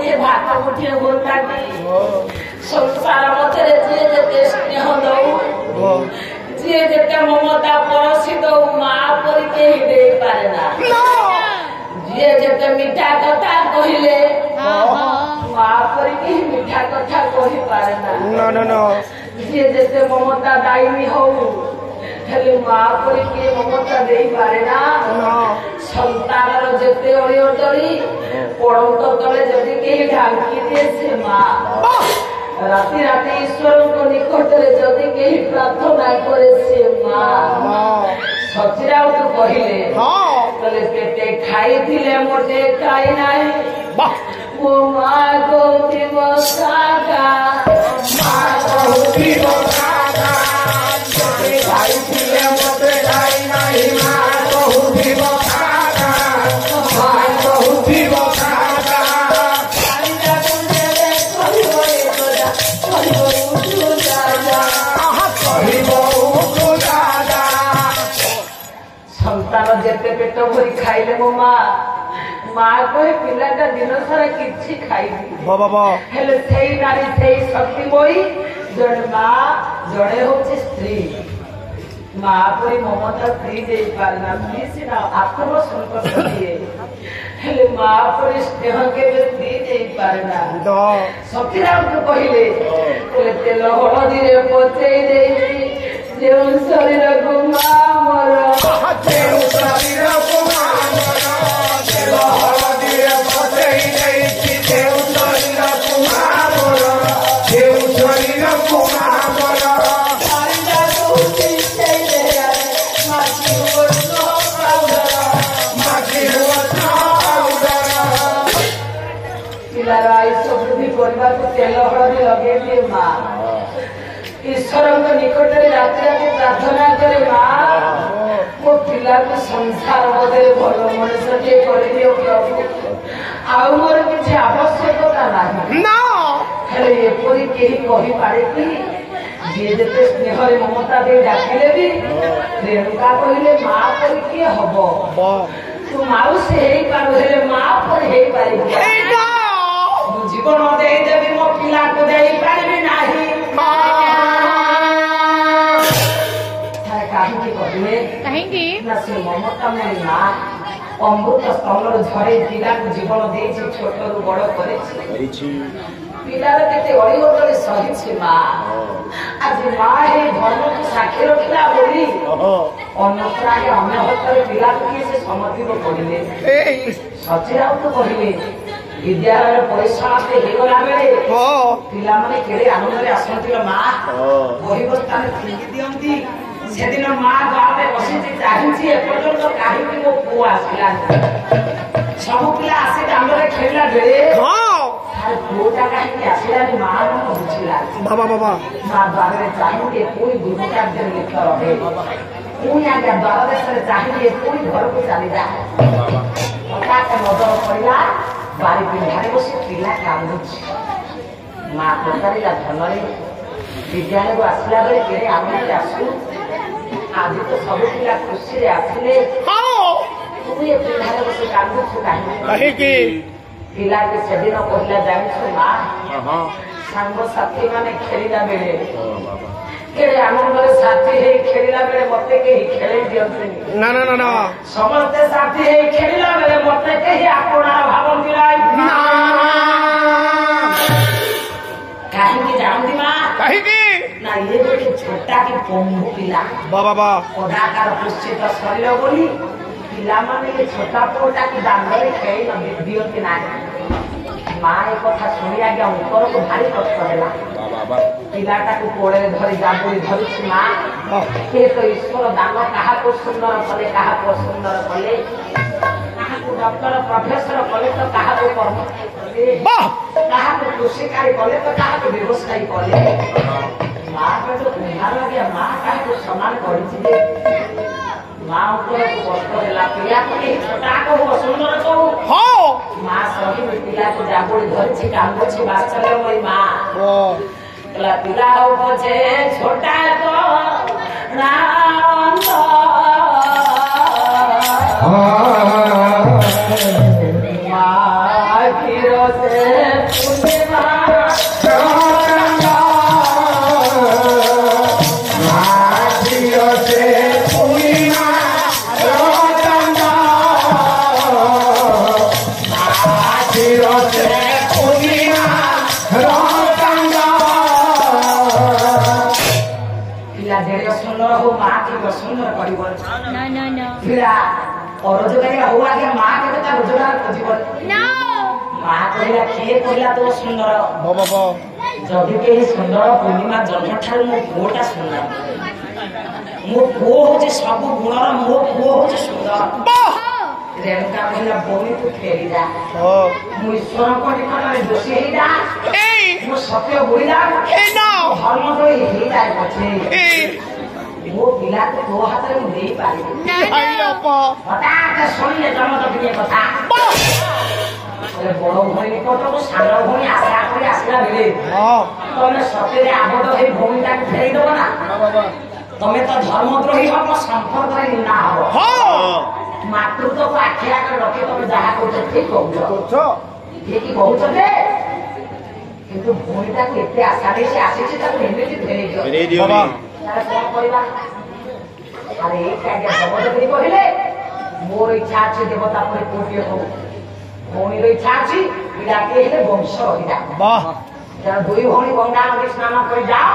ये भात मुठिए बोलता संसार मध्य जी जे स्नेह दौ जी जे ममता परसी दौ माँ पर के दे पारे ना जी जे मीठा कथा कहले माँ पर के मीठा कथा कहि पारे ना जी जे ममता दायनी हो हेले माँ पर के ममता दे पारे ना संतान जेते अड़िअड़ी पड़ंत तले जदि कहीं ढांकी दिए से माँ राति राति ईश्वर को निकट में जदि कहीं प्रार्थना करे से माँ सचरा तो कहले तले पेटे खाई थिले मोटे खाई नाही वो माँ को दिवसागा माँ को दिवसागा मोटे खाई थिले मोटे खाई नाही माँ को दिवसागा माँ को दिवसागा संतान जेते पेट भरी खाइले मो माँ माँ कहे पिलाटा दिन सारा किछि खाइबी हेले सेई नारी सेई शक्ति बोई जड़े माँ जड़े होचे स्त्री माँ परी ममता फ्री दे पारना फ्री सिना आत्म संकट दिए हेले माँ परी स्नेह के फ्री दे पारना सतीराम को कहले हेले तेल हळदी रे पचेई देई जेउ शरीर को माँ मोर जेउ शरीर को माँ मोर तेल हळदी रे पचेई देई जेउ शरीर को माँ मोर जेउ शरीर को माँ मोर तेल हळदी लगे दिए माँ ईश्वर निकट में राति राति प्रार्थना करे माँ मो पिला को संसार मध्य भल मनुष टे कर दियो प्रभु आउ मोर किसी आवश्यकता नहीं एपरी कही कही पारे कि जी जे स्नेह ममता दे डाकिले भी रेणुका कहले माँ पर किए हम तू माउसी हे माँ पर हे पारे जीवन देवी मो पिला को दे पारि नाही कहीं ममता मेरी माँ अमृत स्तंभ झरे पिला को जीवन दे छोट रु बड़ कर पिलार केते अड़िअड़ी सही माँ आज माँ हे धर्म को साक्षी रखला बोली अन्यत्र आगे अन्य हत्यार पिला को किए से समर्पित करिले सचिराव तो कहले विद्यालय परिश्रम से हेगला बेले पिला माने केड़े आनंद रे आसंती माँ बही बस्तान फिंगी दियंती सेदिन माँ गाँव बसी चाहिए एपर्यंत कहीं मो पु आसला सब पिला आसी दांड में खेलला बेले पुटा कहीं आसला माँ मन बुझला माँ द्वार चाहिए कोई गुरु कार्य लिख रहे पुणी आज्ञा द्वार चाहिए कोई घर को चली जाए हठात नजर पड़ा बारी पिंधारे बसी पिला कांदुची माँ पचारा धन विद्यालय को आसला बेले केड़े आनंद आसू आज तो सब पिला खुशी आसिले पिंधारे बसी कांदुछु कहीं पिला के सेदिन कहला जानिछु माँ सांग साथी माने खेलिला बेले केड़े आनंद साथी हे खेलिला बेले मते केही खेले दियंतनी ना समस्ते साथी हे खेलिला बेले मते केही आपना भावंती नाही कहीं जानती माँ ना ये जो छोटा की पंगु पिला पदाकार पुष्टित शरीर बोली पिला माने ये छोटा पोटा की दांडे खेल दियंती नाही माँ एक कथा शुणी आज्ञा उतर को भारी कष्ट है पिलाटा को कोड़े धरी जाबुड़ी धरी माँ ये तो ईश्वर दान क्या सुंदर कले क्या सुंदर कले डॉक्टर प्रोफेसर कले तो क्या कर्म क्या कृषिकारी कले तो क्या व्यवसायी कले माँ का जो उधार लगे माँ क्या सम्मान कर माँ कष्ट है पिला छोटा कह सुंदर कह माँ सही में पिला को जाबुड़ी धरी कांदुची बात चले मोरी माँ पिला हो पछे छोटा को माँ रोजगार हो आगे माँ के तो रोजगार जीवन माँ कहला किए कहला तो सुंदर जदि के सुंदर पूर्णिमा जन्म ठार मो पुओटा सुंदर मो पुओ हो सब गुणर मो पुओ हो सुंदर रेणुका कहला बोनी तू फेरी जा मु ईश्वर को निकटरे दोषी हे जा मु सत्य बोली जा धर्म तो हे जाय पछे वो पिला तो दो हाथ में दे पाई पता के सुनिए जमत के कथा अरे बड़ो भई निकट को सानो भई आशा करी आसला बेले तमे सत्य रे आबद हे भूमिका फेरी दो ना तमे तो धर्मद्रोही हो संपर्क रे ना हो मातृत्व को आखिया कर रखे तमे जहा को ठीक कहउछ ठीक ही कहउछ जे किंतु भूमिका को एते आशा दे से आसी छी ताको एमिति फेरी दियो तारे कोन करबा अरे क्या जबरदस्ती कहले मोर इच्छा अछि देवता पर कोटिए हो भौणी इच्छा अछि पिलाके हेले वंश रहिदा वाह जरा दुई भौणी गंगा नदी स्नान कर जाओ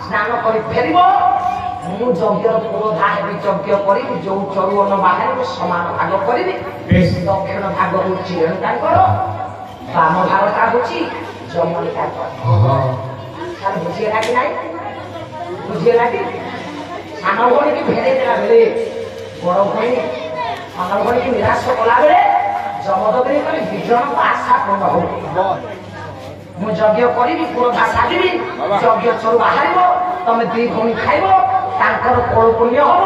स्नान कर फेरिबो मु यज्ञर पुरोधा हेबि यज्ञ करी जो चरुवन बाहर समान भाग करिबि दक्षिण भाग होछि रेणुका करो वाम भागटा होछि जमनिका करो तार बुझिएला कि नाही बुझिएला कि सानो भौणी की फेरे देला बेले बड़ भौणी सानो भौणी की निराश कला बेले जमदग्नि कले विजन को आशा पूर्ण हो मु यज्ञ करी पुरोधा साजिबी यज्ञ चरु बाहरिबो तमे दुई भौणी खाइबो तांकर कोल पुण्य हो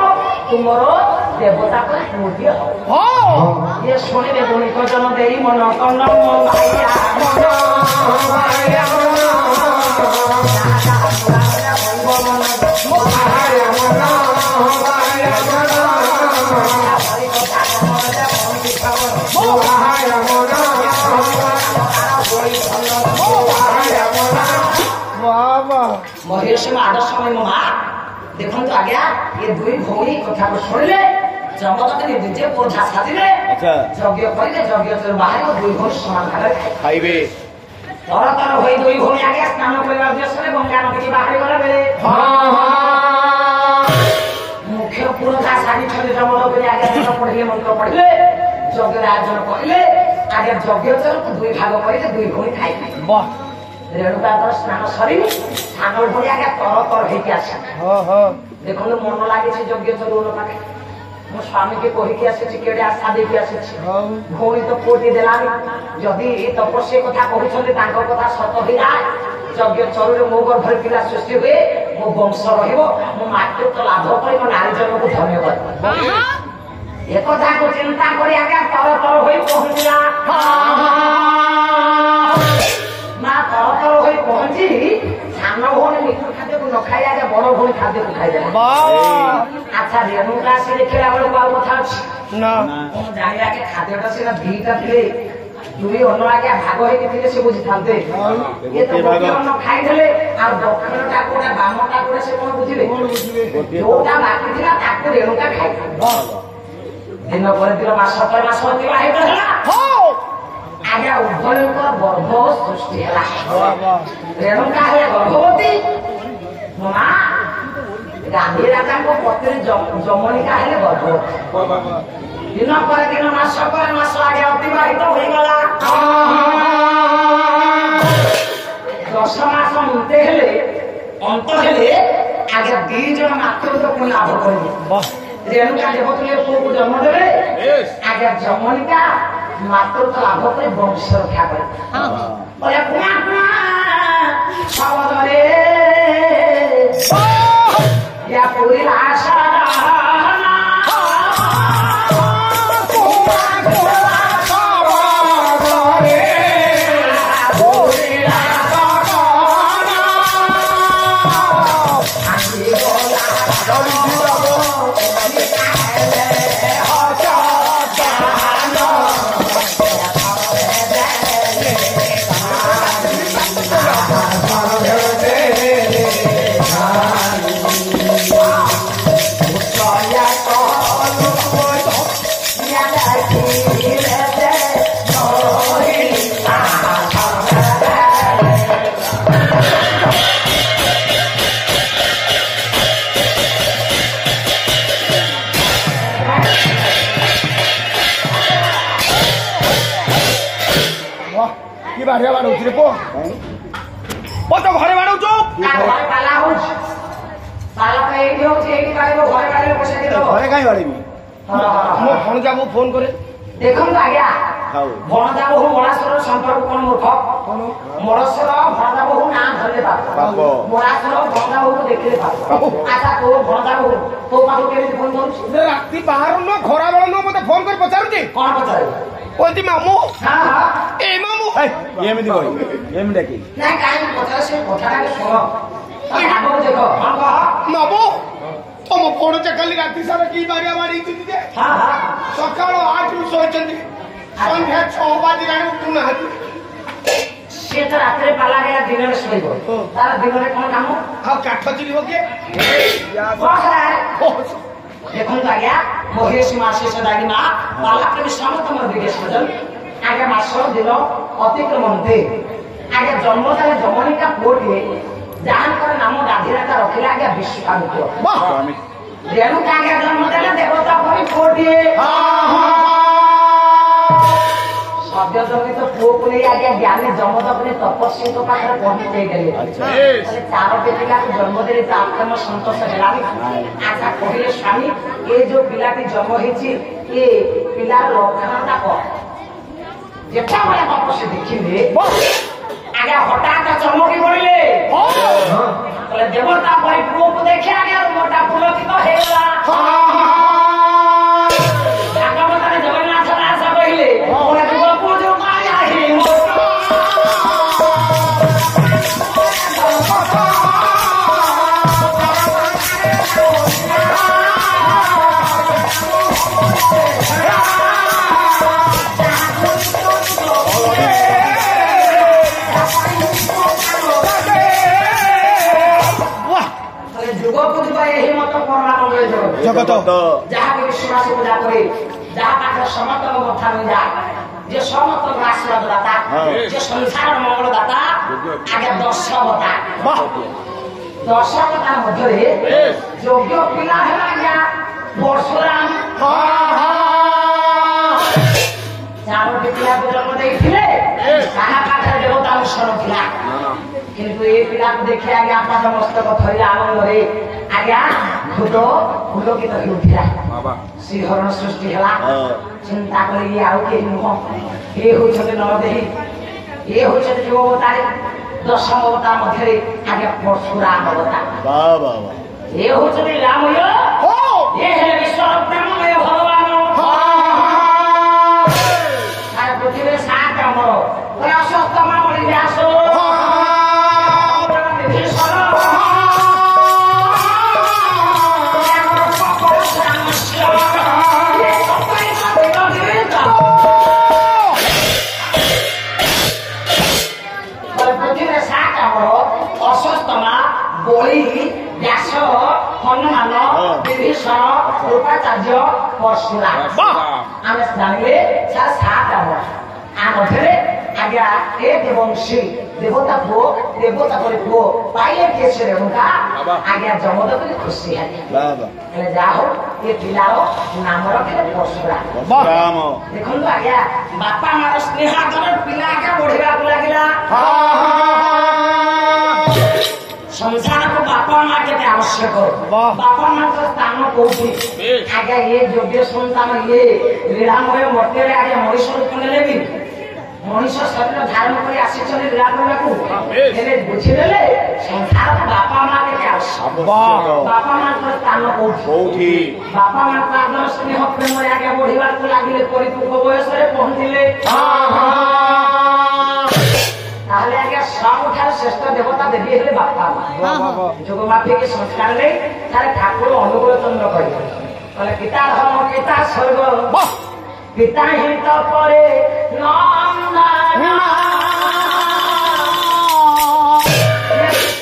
तुमरो देवता पर पूज्य हो ये सुनिबे भौणी को जन देई मन कन्न मो भाइया महेश आद समय माँ देखो तो आज्ञा ये दुई भौणी कथा को शुणिले जमदग्नि निजे पुरोधा साजिले यज्ञ करिले यज्ञ चरु बाहर दुई भौणी समान भाग खाइबे तर तर होई दुई भौणी आगे स्नान करबा उद्देश्य गंगा नदी बाहर गला बेले मुख्य पुरोधा साजी छले जमदग्नि आगे पढ़िले मंत्र पढ़िले यज्ञ आयोजन करिले आगे यज्ञ चरु दुई भाग करिले दुई भौणी खाइबे वाह रेणुका स्नान सरी सानो भौणी आगे तर तर होई के आसे देखो मन लागे यज्ञ चरु पाखे मो स्वामी के कही के आसे केडे आशा दे के आसे भौणी तो कोटी देलानी जदि तपस्या कथा कहउछले तांको कथा सत होई जाय यज्ञ चरु रे मो गर्भर पिला सृष्टि हुए मो वंश रहिबो मो मातृत्व लाभ करी मो नारी जन्म को धन्यवाद ए कथा को चिंता करी आगे तर तर होई पहुंचला मां तर तर होई पहुंची सानो भौणी मिठू खाद्य को न खाई आगे बड़ भौणी खाद्य को खाई देला अच्छा रेणुका से देखला बड़ बाल कथा ना जानिला के खाद्यटा से दीटा थे दुई अन्न आगे भाग होई के से बुझी थांते ये तो अन्न खाई देले आ दक्षिणटा कोना बामटा कोना से कोन बुझिले जोटा बाकी थिला ताको रेणुका खाई दिन पर दिन मास पर मास होतिला हे कहला हो आगे उभयंकर गर्भ सृष्टि हला रेणुका हे गर्भवती मां गांधी राजा को पत्नी जमनिका हेले गर्भवती दिन पर दिन मास आगे अतिबाहित हो गला 10 मास अंत हेले आगे 2 जन मातृत्व को लाभ करेंगे रेणुका देवतले पुओ को जन्म देवे आगे जमनिका मातृत्व लाभ करे वंश रक्षा करे बोले कुआ सावधाने या पूरी आशा কি বাড়িয়া বাড়াউছি রে পো তো ঘরে বাড়াউছ ঘরে পালা হচ্ছে পালা তো এইটি হচ্ছে এইটি বাড়িব ঘরে বাড়িব বসে দিল ঘরে কাই বাড়িবি মো ফোন যাবো ফোন করে দেখুন তো আজ্ঞা ভଣଜା ବୋହୂ ମଳାସୁର ସମ୍ପର୍କ କଣ ମୂର୍ଖ ମଳସୁର ଭଣଜା ବୋହୂ ନାଁ ଧରିଲେ ପାପ ମଳାସୁର ଭଣଜା ବୋହୂକୁ ଦେଖିଲେ ପାପ ଆଚ୍ଛା ତୋ ଭଣଜା ବୋହୂ ତୋ ପାଖକୁ କେମିତି ଫୋନ କରୁଛି ରାତି ବାହାରୁ ନୁହଁ ଖରା ବେଳ ନୁହଁ ମତେ ଫୋନ କରି ପଚାରୁଛି କଣ ପଚାରିବ କହୁଛି ମାମୁଁ ଏ ମାମୁଁ ଏମିତି କହି ଏମିତି ଡାକି ନାଇଁ କାହିଁକି ପଚାରେ ସେ କଥାଟା ଶୁଣ ଆଗକୁ ଦେଖ କଣ କହ ମାମୁଁ ତମ ଫୋନ କାଲି ରାତି ସାରା କି ବାଡିଆ ବାଡେଇଛନ୍ତି ଯେ ସକାଳ 8ରୁ ଶୋଇଛନ୍ତି ସନ୍ଧ୍ୟା 6 ବାଜିଲାଣି ଉଠୁନାହାନ୍ତି ସିଏ ତ ରାତିରେ ପାଲା ଗଲା ଦିନରେ ଶୋଇବ ତାର ଦିନରେ କଣ କାମ ଆଉ କାଠ ଚିରିବ କିଏ ଦେଖନ୍ତୁ ଆଜ୍ଞା ମହେଶ ମାସେଶ ଦାଡ଼ି ମା ପାଲା ପ୍ରେମୀ ସମସ୍ତଙ୍କର ବିଦେଶ ଆଜ୍ଞା ମାସ ଦିନ ଅତିକ୍ରମ ନୁହେଁ ଆଜ୍ଞା ଜନ୍ମଦାନ ଜମନିକା ପୁଅଟିଏ ଯାହାଙ୍କର ନାମ ଗାଧିରାଟା ରଖିଲେ ଆଜ୍ଞା ବିଶ୍ୱାମିତ୍ର ରେଣୁକା ଆଜ୍ଞା ଜନ୍ମ ଦେଲେ ଦେବତା ପରି ପୁଅଟିଏ ସଦ୍ୟ ଜନ୍ମିତ ପୁଅକୁ ନେଇ ଆଜ୍ଞା ଜ୍ଞାନୀ ଜମଦଗ୍ନି ତପସ୍ୱୀଙ୍କ ପାଖରେ ପହଞ୍ଚି ଦେଇଗଲେ ଚାରୋଟି ପିଲାକୁ ଜନ୍ମ ଦେଲେ ତାମ ସନ୍ତୋଷ ହେଲାନି ଆଚ୍ଛା କହିଲେ ସ୍ୱାମୀ ଏ ଯୋଉ ପିଲାଟି ଜନ୍ମ ହେଇଛି ଏ ପିଲାର ଲକ୍ଷଣଟା କଣ ଯେତେବେଳେ ତପସ୍ୱୀ ଦେଖିଲେ ଆଜ୍ଞା ହଠାତ୍ ଚମକି ପଡିଲେ ଦେବତା ପରି ପୁଅକୁ ଦେଖି ଆଜ୍ଞା ମୋଟା ପୁଲକିତ ହେଇଗଲା ଭାଗବତରେ ଜଗନ୍ନାଥ ଦାସ କହିଲେ ଜଗତ ଯାହାକୁ ବିଶ୍ୱାସ ପୂଜା କରେ ଯାହା ପାଖରେ ସମସ୍ତଙ୍କ କଥା ମିଳିଯା ଯେ ସମସ୍ତଙ୍କ ଆଶୀର୍ବାଦ ଦାତା ଯେ ସଂସାରର ମଙ୍ଗଳ ଦାତା ଆଗେ ଦଶବତା ମଧ୍ୟରେ ଯୋଗ୍ୟ ପିଲା ହେଲା ଆଜ୍ଞା ପରଶୁରାମ ଚାରୋଟି ପିଲାକୁ ଜନ୍ମ ଦେଇଥିଲେ କାହା ପାଖରେ ଦେବତା ଅଂଶ ନଥିଲା କିନ୍ତୁ ଏ ପିଲାକୁ ଦେଖି ଆଜ୍ଞା ଆପାଦ ମସ୍ତକ ଧରିଲା ଆନନ୍ଦରେ ଆଜ୍ଞା ପୁଲକିତ ହେଉଥିଲା ଶ୍ରୀହରଣ ସୃଷ୍ଟି ହେଲା ଚିନ୍ତା କରି ଇଏ ଆଉ କେହି ନୁହଁ ଏ ହଉଛନ୍ତି ନରଦେହୀ ଏ ହଉଛନ୍ତି ଯୋଗ ଅବତାରୀ ଦଶମ ଅବତାର ମଧ୍ୟରେ ଆଜ୍ଞା ପରଶୁରାମ ଅବତାର ଏ ହଉଛନ୍ତି ରାମୟ ଏ ହେଲେ ବିଶ୍ୱର ପ୍ରେମମୟ ଭଗବାନ ପୃଥିବୀରେ ସାତ ଆମର ଅଶ୍ୱତ୍ଥମା ବଳି ବ୍ୟାସ ହନୁମାନ ବିଭୀଷଣ କୃପାଚାର୍ଯ୍ୟ ପରଶୁରାମ ଆମେ ଜାଣିଲେ ସାତ ଆମ ମଧ୍ୟରେ ଆଜ୍ଞା ଏ ଦେବଂଶୀ ଦେବତା ପୁଅ ଦେବତା ପରି ପୁଅ ପାଇଲେ କିଏ ସେ ରେଣୁକା ଆଜ୍ଞା ଜମଦଗ୍ନି ଖୁସି ହେଲେ ଯାହା ହଉ ଏ ପିଲାର ନାମ ରଖିଲେ ପରଶୁରାମ ଦେଖନ୍ତୁ ଆଜ୍ଞା ବାପା ମାର ସ୍ନେହ ପିଲା ଆଜ୍ଞା ବଢିବାକୁ ଲାଗିଲା ସଂସାରକୁ ବାପା ମା କେତେ ଆବଶ୍ୟକ ବାପା ମାଙ୍କର ସ୍ଥାନ କୋଉଠି ଆଜ୍ଞା ଇଏ ଯୋଗ୍ୟ ସନ୍ତାନ ଇଏ ଲୀଳାମୟ ମର୍ତ୍ତ୍ୟରେ ଆଜ୍ଞା ମଣିଷ ରୂପ ନେଲେ ବି ମଣିଷ ଶରୀର ଧାରଣ କରି ଆସିଛନ୍ତି ଲୀଳା କରିବାକୁ ହେଲେ ବୁଝିଦେଲେ ସଂସାରକୁ ବାପା ମା କେତେ ଆବଶ୍ୟକ ବାପା ମାଙ୍କର ସ୍ଥାନ କୋଉଠି ବାପା ମାଙ୍କ ଆଦର ସ୍ନେହ ପ୍ରେମରେ ଆଜ୍ଞା ବଢିବାକୁ ଲାଗିଲେ ପରିପୂର୍ଣ୍ଣ ବୟସରେ ପହଞ୍ଚିଲେ ତାହେଲେ ଆଜ୍ଞା ସବୁଠାରୁ ଶ୍ରେଷ୍ଠ ଦେବତା ଦେବୀ ହେଲେ ବାପା ମା ଯୋଗ ମାଫିକି ସଂସ୍କାର ନେଇ ତାହେଲେ ଠାକୁର ଅନୁକୂଳ ଚନ୍ଦ୍ର କହିଲେ ପିତା ଧର୍ମ ପିତା ସ୍ୱର୍ଗ ପିତା ହିଁ ତ ପରେ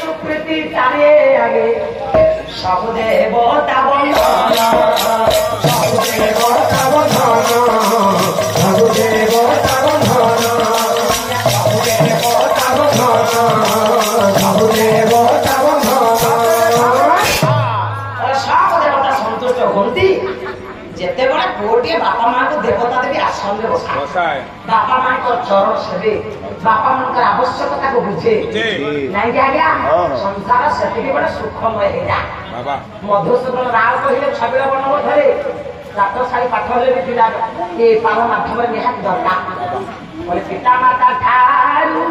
ସୁକୃତି ଚାଲେ ଆଗେ ସବୁ ଦେବତା ବନ୍ଧନ ସବୁ ଦେବତା ବନ୍ଧନ ସବୁ ଦେବତା ବନ୍ଧନ ଯେତେବେଳେ ପୁଅଟିଏ ବାପା ମାଙ୍କୁ ଦେବତା ଦେବୀ ଆସନରେ ବସାଏ ବାପା ମାଙ୍କ ଚରଣ ସେବେ बापा मन आवश्यकता को बुझे नहीं आज्ञा संसार से बड़े सुखमय है मधुसूदन राव कहले छबिल बन थे जात सारी पाठ भी पिला ये पाल माध्यम निहाती दरकार बोले पिता माता ठारू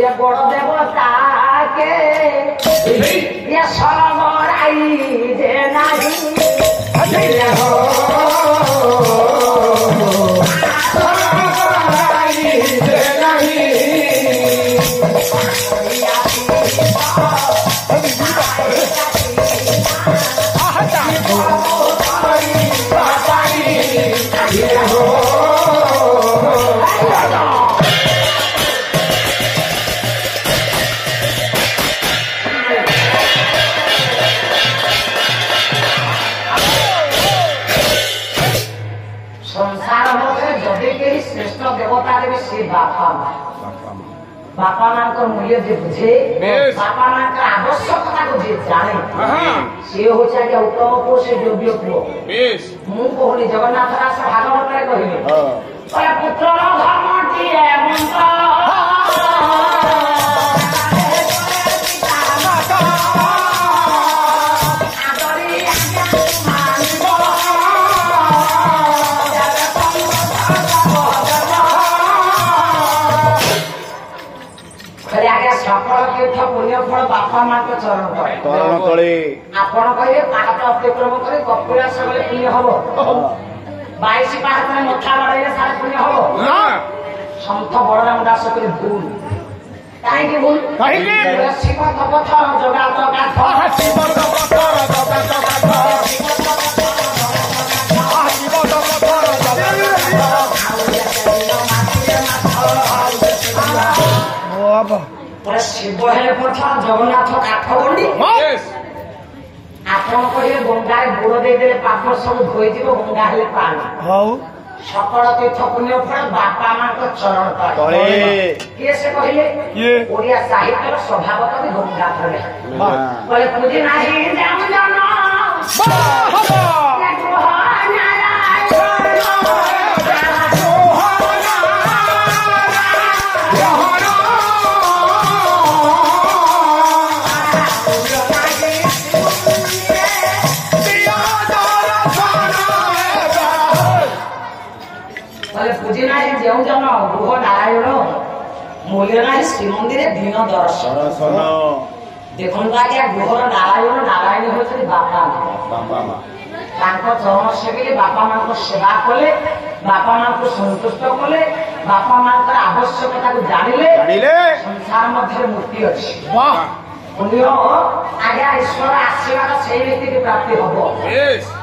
ये बड़ देवता के ये सरमराई जे नहीं बापा मान मूल्य जे बुझे बापा मान आवश्यकता को जे जाने सी हूँ उत्तम पुओ से योग्य पुओ मु कहूनी जगन्नाथ दास भागवत कहले पुत्र धर्म पुण्य फल बापा माँ के चरण तले आपण कहे पाहाड़ अतिक्रम कर कपिलास गले पुण्य हम 22 पाहाड़ मथा बढ़े सारे पुण्य हम सन्थ बलराम दास कहे भूल कहीं भूल शिव पथ जगा शिव हेले पथ जगन्नाथ काठगंडी आपण कहे गंगार बुड़ देदेले पाप सब धोई गंगा हेले पानी सकल तीर्थ पुण्य फल बापा माँ चरण तले किए से कहले ओडिया साहित्य स्वभाव कवि गंगा तले पूजी नाही जो जन गृह नारायण मूल्य ना श्रीमंदिर दिन दर्शन देखो आज्ञा गृह नारायण नारायण होती बापा चरण सेविले बापा माँ सेवा कले बापा माँ को संतुष्ट कले बापा माँ आवश्यकता को जानिले संसार मध्य मुक्ति अच्छी पुण्य आज्ञा ईश्वर आशीर्वाद से व्यक्ति की प्राप्ति हम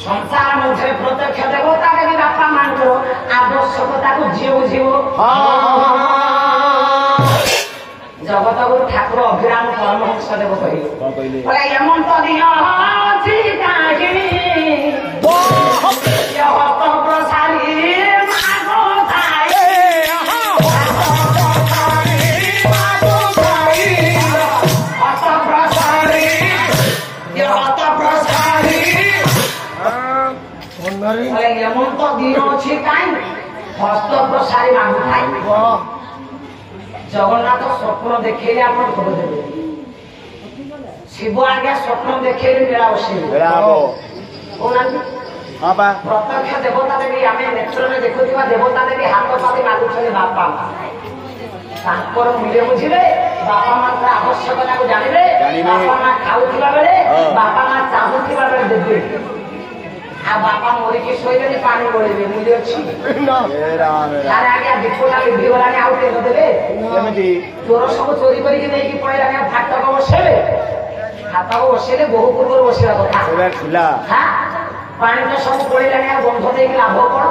संसार मध्य प्रत्यक्ष देवता के बापा मान आवश्यकता को जी बुझे जगत गुरु ठाकुर अभिराम परमहंस देव कहले हेमंत हेमंत दिन अच्छी कहीं हस्त प्रसारी मांगू खाई जगन्नाथ स्वप्न देखेले आप शिव आज्ञा स्वप्न देखेले मेरा प्रत्यक्ष देवता देवी आम नेत्र में देखुवा देवता देवी हाथ पाती मागुचे बापा मूल्य बुझे बापा माँ आवश्यकता को जानवे बापा माँ खाऊा बेले बापा माँ चाहूबा बेले देवे आ बापा मोरिकी शोले पानी बोले मूल्य अच्छी आज्ञा दीपटा लिभिगलानी आउ तेल देवे चोर सब चोरी करके पड़ेगा फाटक बसेबे फाटक बसेले बहु पूर्व बसवा कथा पानी तो सब पड़ेगा बंध दे लाभ कौन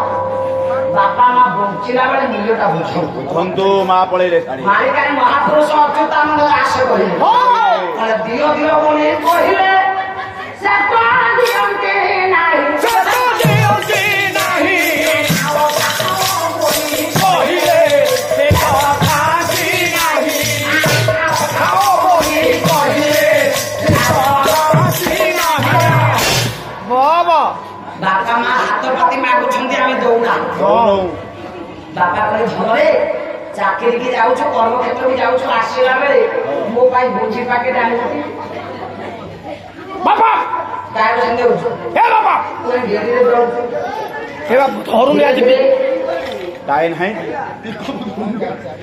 बापा माँ बंचला बेले मूल्यटा बुझु माँ पड़े मालिकानी महापुरुष अच्युतानंद दास कहले दियो दियो बोली कहले से दियंते नाही बापा माँ हाथ पाती मागुंट आम दौना ବାପା କହିଲେ ଝିଅରେ ଚାକିରି କି ଯାଉଛୁ କର୍ମକ୍ଷେତ୍ର କି ଯାଉଛୁ ଆସିଲା ବେଳେ ମୋ ପାଇଁ ଭୋଜି ପାକେଟ ଆଣିବୁ ବାପା କାହାର ସେମିତି ହଉଛୁ ହେ ବାପା ପୁରା ଡେରିରେ ରହୁଛୁ ହେ ବାପା ଧରୁନି ଆଜି টাইম নাই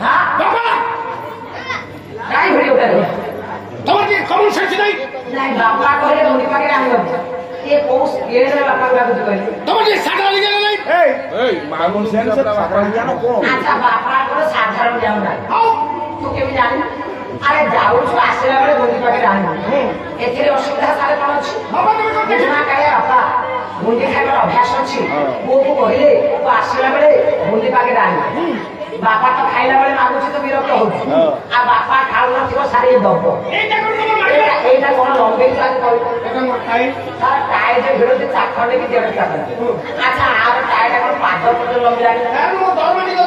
হ্যাঁ ବାପା কাই ভিডিও করে তোমার কি খবর শেষ নাই নাই বাপা কহে ভোজি পাকেট আনিব এ কোস এনে বাপা লাগুଛି କହିଲେ তোমার কি সাদা লিগে নাই এই এই মাগুন সেন সে সাকাল জানো কোন আচ্ছা বাপা করে সাধারণ যাও না আও তু কেমি জানি আরে যাଉଛୁ ଆସିଲା ବେଳେ ଭୋଜି ପାକେଟ ଆଣିବୁ ଏଥିରେ ଅସୁବିଧା ସାରେ କଣ ଅଛି বাবা তুমি কোন ବୁଝୁନା କାଳିଆ ବାପା ଭୋଜି ଖାଇବାର ଅଭ୍ୟାସ ଅଛି ପୁଅକୁ କହିଲେ ତୁ ଆସିଲା ବେଳେ ଭୋଜି ପାକେଟ ଆଣିବୁ ବାପା ତ ଖାଇଲା ବେଳେ ମାଗୁଛି ତ ବିରକ୍ତ ହଉଛି ଆଉ ବାପା ଖାଉନଥିବ ସାରି ଦବ এইটা কোন তোমার মাইরা এইଟା କଣ ଲମ୍ବେଇଛୁ ଆଜି କହିବୁ এটা মোর খাই ତାର ଟାଏ ଯେ ଭିଡୁଛି ଚାଖଣ୍ଡେ କି ଦେଢ ଚାଖଣ୍ଡେ ଆଚ୍ଛା ଆର ଟାଏଟା କଣ ପାଦ ପର୍ଯ୍ୟନ୍ତ ଲମ୍ବିଲାଣି আর মোর ধর্ম নিয়ে